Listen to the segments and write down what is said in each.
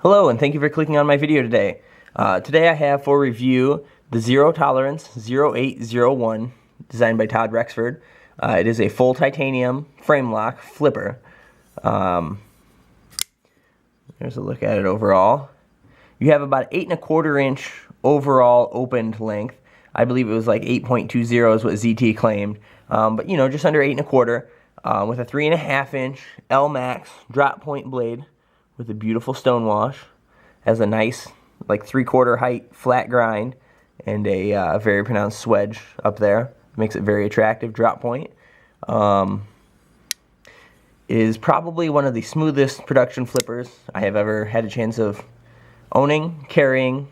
Hello, and thank you for clicking on my video today. Today I have for review the Zero Tolerance 0801, designed by Todd Rexford. It is a full titanium frame lock flipper. There's a look at it overall. You have about 8 1/4 inch overall opened length. I believe it was like 8.20 is what ZT claimed, but just under 8 1/4, with a 3.5 inch L Max drop point blade with a beautiful stone wash. Has a nice, like 3/4 height flat grind and a very pronounced swedge up there. Makes it very attractive drop point. Is probably one of the smoothest production flippers I have ever had a chance of owning, carrying,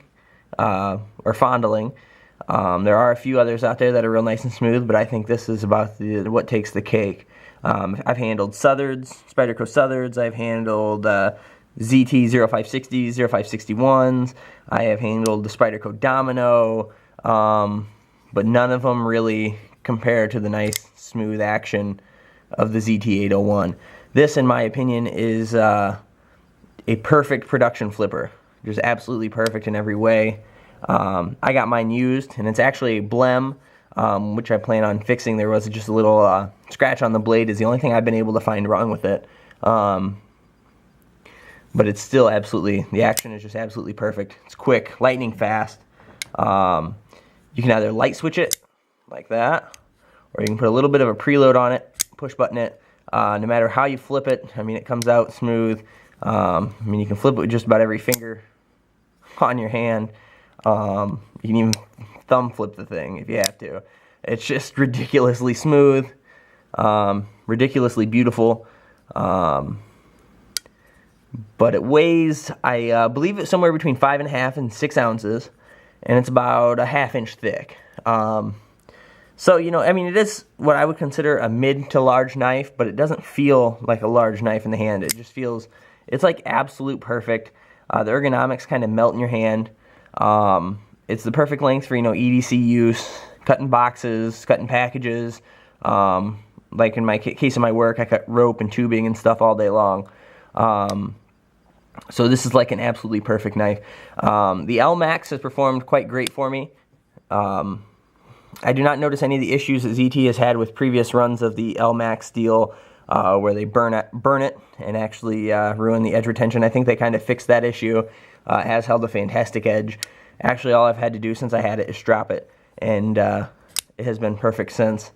or fondling. There are a few others out there that are real nice and smooth, but I think this is about what takes the cake. I've handled Southards, Spyderco Southards. I've handled ZT0560s, 0561s. I have handled the Spyderco Domino, but none of them really compare to the nice, smooth action of the ZT801. This, in my opinion, is a perfect production flipper. Just absolutely perfect in every way. I got mine used, and it's actually a blem, which I plan on fixing. There was just a little scratch on the blade is the only thing I've been able to find wrong with it. But it's still absolutely, the action is just absolutely perfect. It's quick, lightning fast. You can either light switch it like that, or you can put a little bit of a preload on it, push button it. No matter how you flip it, I mean, it comes out smooth. You can flip it with just about every finger on your hand. You can even thumb flip the thing if you have to. It's just ridiculously smooth, ridiculously beautiful. But it weighs, I believe it's somewhere between 5.5 and 6 ounces, and it's about a 1/2 inch thick. So, it is what I would consider a mid to large knife, but it doesn't feel like a large knife in the hand. It just feels, it's like absolute perfect. The ergonomics kind of melt in your hand. It's the perfect length for, EDC use, cutting boxes, cutting packages. Like in my case of my work, I cut rope and tubing and stuff all day long. So this is like an absolutely perfect knife. The L Max has performed quite great for me. I do not notice any of the issues that ZT has had with previous runs of the L Max steel, where they burn it and actually ruin the edge retention. I think they kind of fixed that issue. It has held a fantastic edge. Actually, all I've had to do since I had it is drop it, and it has been perfect since.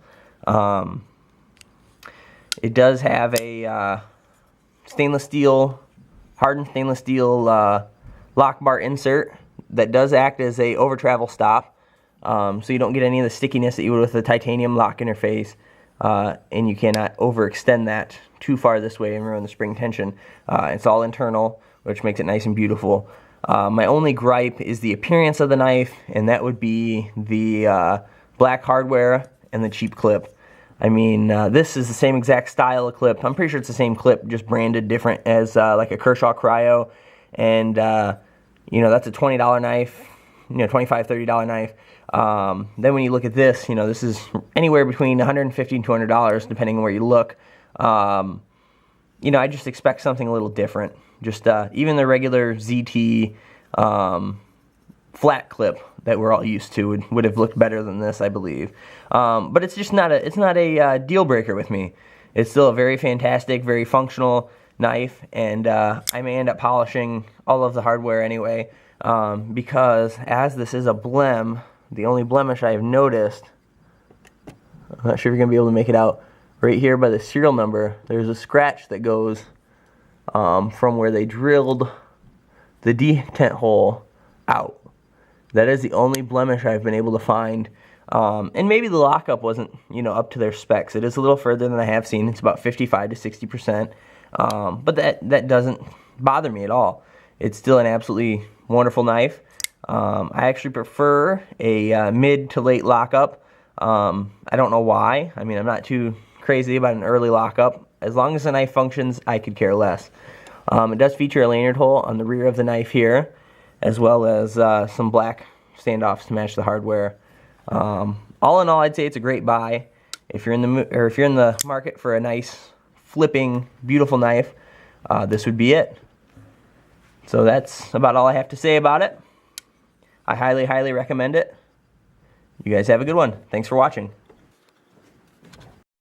It does have a hardened stainless steel lock bar insert that does act as a over travel stop, so you don't get any of the stickiness that you would with the titanium lock interface, and you cannot overextend that too far this way and ruin the spring tension. It's all internal, which makes it nice and beautiful. My only gripe is the appearance of the knife, and that would be the black hardware and the cheap clip. I mean, this is the same exact style of clip. I'm pretty sure it's the same clip, just branded different as like a Kershaw Cryo. And, that's a $20 knife, $25, $30 knife. Then when you look at this, this is anywhere between $150 and $200, depending on where you look. I just expect something a little different. Just even the regular ZT flat clip that we're all used to would have looked better than this, I believe. But it's just not a deal breaker with me. It's still a very fantastic, very functional knife, and I may end up polishing all of the hardware anyway, because as this is a blem, the only blemish I have noticed, I'm not sure if you're gonna be able to make it out, right here by the serial number, there's a scratch that goes from where they drilled the detent hole out. That is the only blemish I've been able to find. And maybe the lockup wasn't, up to their specs. It is a little further than I have seen. It's about 55 to 60%. But that doesn't bother me at all. It's still an absolutely wonderful knife. I actually prefer a mid to late lockup. I don't know why. I mean, I'm not too crazy about an early lockup. As long as the knife functions, I could care less. It does feature a lanyard hole on the rear of the knife here, as well as some black standoffs to match the hardware. All in all, I'd say it's a great buy. If you're in the market for a nice, flipping, beautiful knife, this would be it. So that's about all I have to say about it. I highly, highly recommend it. You guys have a good one. Thanks for watching.